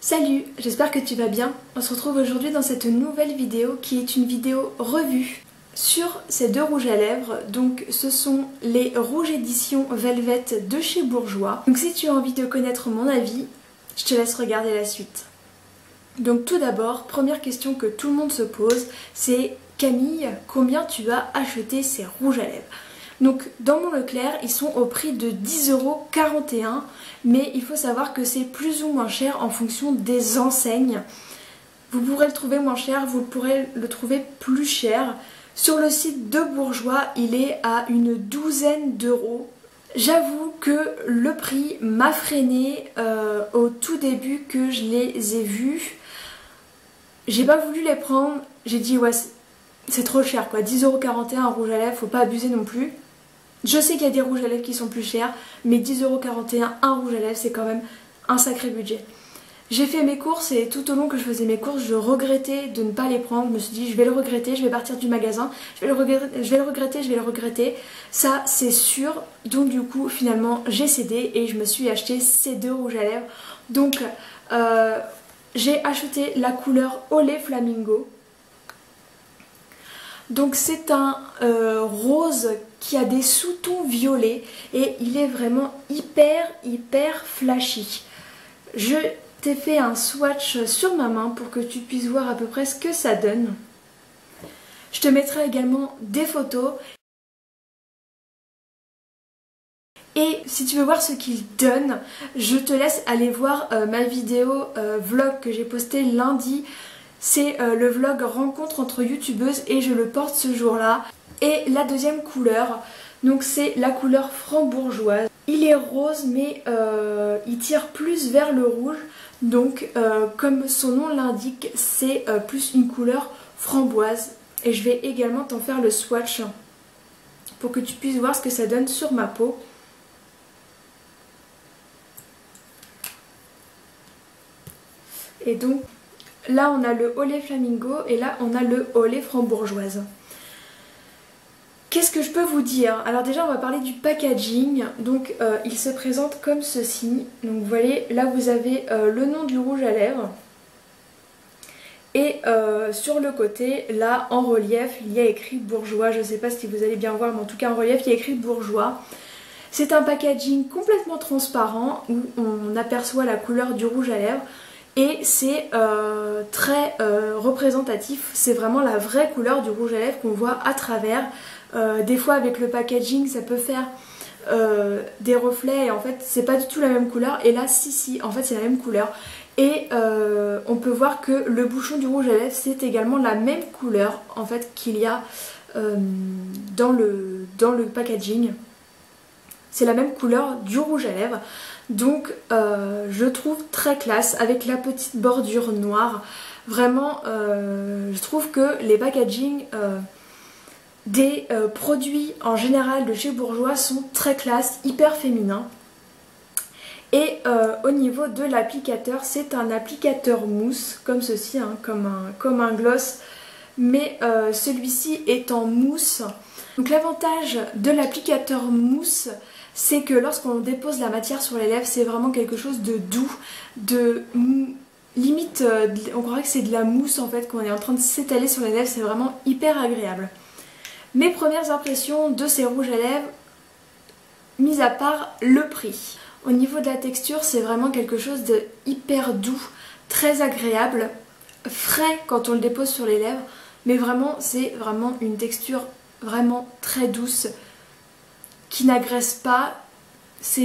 Salut, j'espère que tu vas bien. On se retrouve aujourd'hui dans cette nouvelle vidéo qui est une vidéo revue sur ces deux rouges à lèvres. Donc ce sont les rouges édition Velvet de chez Bourjois. Donc si tu as envie de connaître mon avis, je te laisse regarder la suite. Donc tout d'abord, première question que tout le monde se pose, c'est Camille, combien tu as acheté ces rouges à lèvres? Donc dans mon Leclerc, ils sont au prix de 10,41 €, mais il faut savoir que c'est plus ou moins cher en fonction des enseignes. Vous pourrez le trouver moins cher, vous pourrez le trouver plus cher. Sur le site de Bourjois, il est à une douzaine d'euros. J'avoue que le prix m'a freiné au tout début que je les ai vus. J'ai pas voulu les prendre, j'ai dit ouais c'est trop cher quoi, 10,41 € un rouge à lèvres, faut pas abuser non plus. Je sais qu'il y a des rouges à lèvres qui sont plus chers, mais 10,41 € un rouge à lèvres, c'est quand même un sacré budget. J'ai fait mes courses et tout au long que je faisais mes courses, je regrettais de ne pas les prendre. Je me suis dit, je vais le regretter, je vais partir du magasin, je vais le regretter. Ça, c'est sûr. Donc du coup, finalement, j'ai cédé et je me suis acheté ces deux rouges à lèvres. Donc, j'ai acheté la couleur Olé Flamingo. Donc c'est un rose qui a des sous-tons violets et il est vraiment hyper flashy. Je t'ai fait un swatch sur ma main pour que tu puisses voir à peu près ce que ça donne. Je te mettrai également des photos. Et si tu veux voir ce qu'il donne, je te laisse aller voir ma vidéo vlog que j'ai postée lundi. C'est le vlog rencontre entre youtubeuses et je le porte ce jour-là. Et la deuxième couleur, donc c'est la couleur frambourgeoise. Il est rose mais il tire plus vers le rouge. Donc comme son nom l'indique, c'est plus une couleur framboise. Et je vais également t'en faire le swatch pour que tu puisses voir ce que ça donne sur ma peau. Et donc là on a le Olé Flamingo et là on a le Olé Frambourgeoise. Qu'est-ce que je peux vous dire? Alors déjà on va parler du packaging. Donc il se présente comme ceci. Donc vous voyez là vous avez le nom du rouge à lèvres. Et sur le côté là en relief il y a écrit Bourjois. Je ne sais pas si vous allez bien voir mais en tout cas en relief il y a écrit Bourjois. C'est un packaging complètement transparent où on aperçoit la couleur du rouge à lèvres. Et c'est très représentatif, c'est vraiment la vraie couleur du rouge à lèvres qu'on voit à travers. Des fois avec le packaging ça peut faire des reflets et en fait c'est pas du tout la même couleur. Et là si en fait c'est la même couleur. Et on peut voir que le bouchon du rouge à lèvres c'est également la même couleur en fait qu'il y a dans le packaging. C'est la même couleur du rouge à lèvres. Donc je trouve très classe avec la petite bordure noire. Vraiment je trouve que les packaging des produits en général de chez Bourjois sont très classe, hyper féminins. Et au niveau de l'applicateur, c'est un applicateur mousse comme ceci, hein, comme un gloss. Mais celui-ci est en mousse. Donc l'avantage de l'applicateur mousse, c'est que lorsqu'on dépose la matière sur les lèvres, c'est vraiment quelque chose de doux, de limite, on croirait que c'est de la mousse en fait, qu'on est en train de s'étaler sur les lèvres, c'est vraiment hyper agréable. Mes premières impressions de ces rouges à lèvres, mis à part le prix. Au niveau de la texture, c'est vraiment quelque chose de hyper doux, très agréable, frais quand on le dépose sur les lèvres, mais vraiment c'est vraiment une texture vraiment très douce, qui n'agresse pas, ça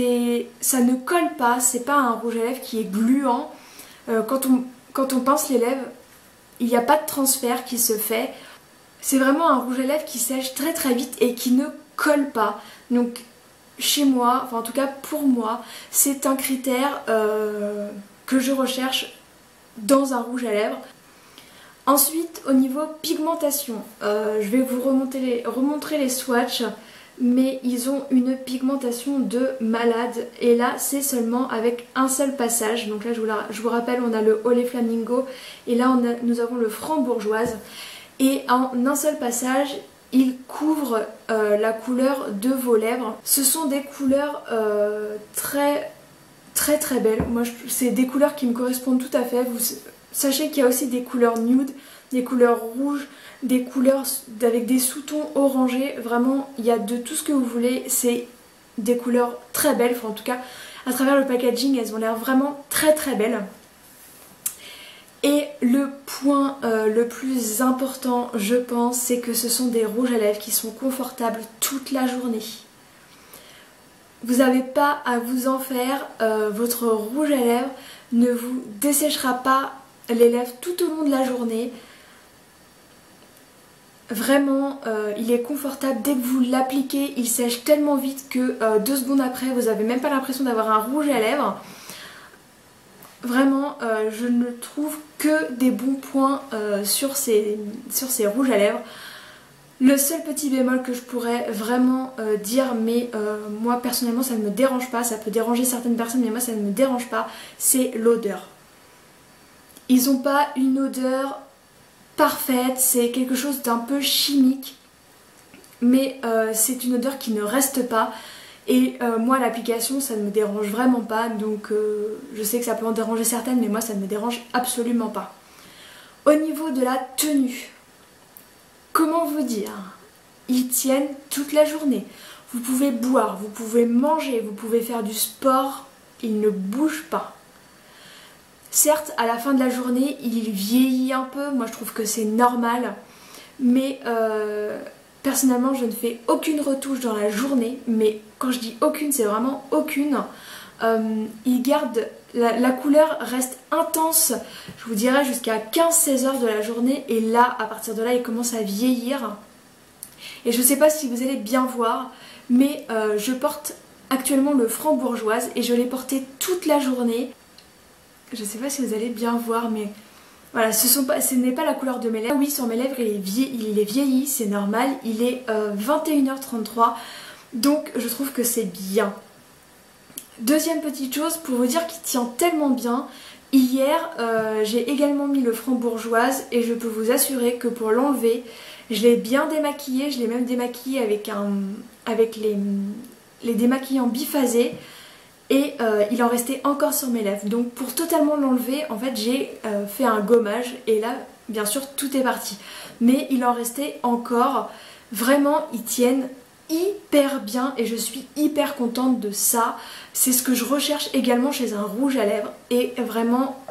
ne colle pas, c'est pas un rouge à lèvres qui est gluant. Quand on pince les lèvres, il n'y a pas de transfert qui se fait. C'est vraiment un rouge à lèvres qui sèche très vite et qui ne colle pas. Donc chez moi, enfin en tout cas pour moi, c'est un critère que je recherche dans un rouge à lèvres. Ensuite au niveau pigmentation, je vais vous remontrer les swatchs. Mais ils ont une pigmentation de malade. Et là c'est seulement avec un seul passage. Donc là je vous rappelle, on a le Olé Flamingo et là nous avons le Frambourgeoise. Et en un seul passage il couvre la couleur de vos lèvres. Ce sont des couleurs très très très belles. Moi c'est des couleurs qui me correspondent tout à fait. Vous sachez qu'il y a aussi des couleurs nude, des couleurs rouges, des couleurs avec des sous-tons orangés. Vraiment il y a de tout ce que vous voulez. C'est des couleurs très belles. Enfin en tout cas à travers le packaging elles ont l'air vraiment très très belles. Et le point le plus important je pense c'est que ce sont des rouges à lèvres qui sont confortables toute la journée. Vous n'avez pas à vous en faire, votre rouge à lèvres ne vous desséchera pas les lèvres tout au long de la journée. Vraiment, il est confortable, dès que vous l'appliquez, il sèche tellement vite que 2 secondes après, vous n'avez même pas l'impression d'avoir un rouge à lèvres. Vraiment, je ne trouve que des bons points sur ces rouges à lèvres. Le seul petit bémol que je pourrais vraiment dire, mais moi personnellement ça ne me dérange pas, ça peut déranger certaines personnes mais moi ça ne me dérange pas, c'est l'odeur. Ils n'ont pas une odeur parfaite, c'est quelque chose d'un peu chimique, mais c'est une odeur qui ne reste pas. Et moi l'application ça ne me dérange vraiment pas, donc je sais que ça peut en déranger certaines mais moi ça ne me dérange absolument pas. Au niveau de la tenue, comment vous dire, ils tiennent toute la journée. Vous pouvez boire, vous pouvez manger, vous pouvez faire du sport, ils ne bougent pas. Certes, à la fin de la journée, il vieillit un peu, moi je trouve que c'est normal, mais personnellement je ne fais aucune retouche dans la journée, mais quand je dis aucune, c'est vraiment aucune. Il garde, la couleur reste intense, je vous dirais jusqu'à 15-16 heures de la journée, et là, à partir de là, il commence à vieillir. Et je ne sais pas si vous allez bien voir, mais je porte actuellement le Franc-Bourgeoise et je l'ai porté toute la journée. Je ne sais pas si vous allez bien voir, mais voilà, ce n'est pas la couleur de mes lèvres. Oui, sur mes lèvres, il est vieilli, c'est normal. Il est 21h33, donc je trouve que c'est bien. Deuxième petite chose, pour vous dire qu'il tient tellement bien, hier j'ai également mis le Franc-Bourgeoise et je peux vous assurer que pour l'enlever, je l'ai bien démaquillé, je l'ai même démaquillé avec les démaquillants biphasés et il en restait encore sur mes lèvres. Donc pour totalement l'enlever, en fait j'ai fait un gommage et là bien sûr tout est parti. Mais il en restait encore, vraiment ils tiennent hyper bien et je suis hyper contente de ça. C'est ce que je recherche également chez un rouge à lèvres et vraiment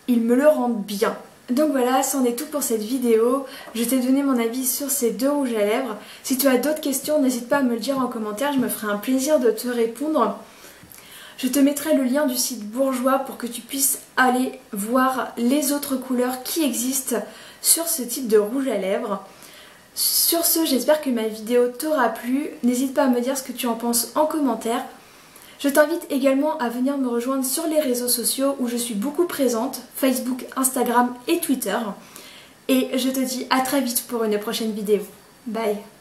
ils me le rendent bien. Donc voilà, c'en est tout pour cette vidéo. Je t'ai donné mon avis sur ces 2 rouges à lèvres. Si tu as d'autres questions, n'hésite pas à me le dire en commentaire, je me ferai un plaisir de te répondre. Je te mettrai le lien du site Bourjois pour que tu puisses aller voir les autres couleurs qui existent sur ce type de rouge à lèvres. Sur ce, j'espère que ma vidéo t'aura plu. N'hésite pas à me dire ce que tu en penses en commentaire. Je t'invite également à venir me rejoindre sur les réseaux sociaux où je suis beaucoup présente, Facebook, Instagram et Twitter. Et je te dis à très vite pour une prochaine vidéo. Bye!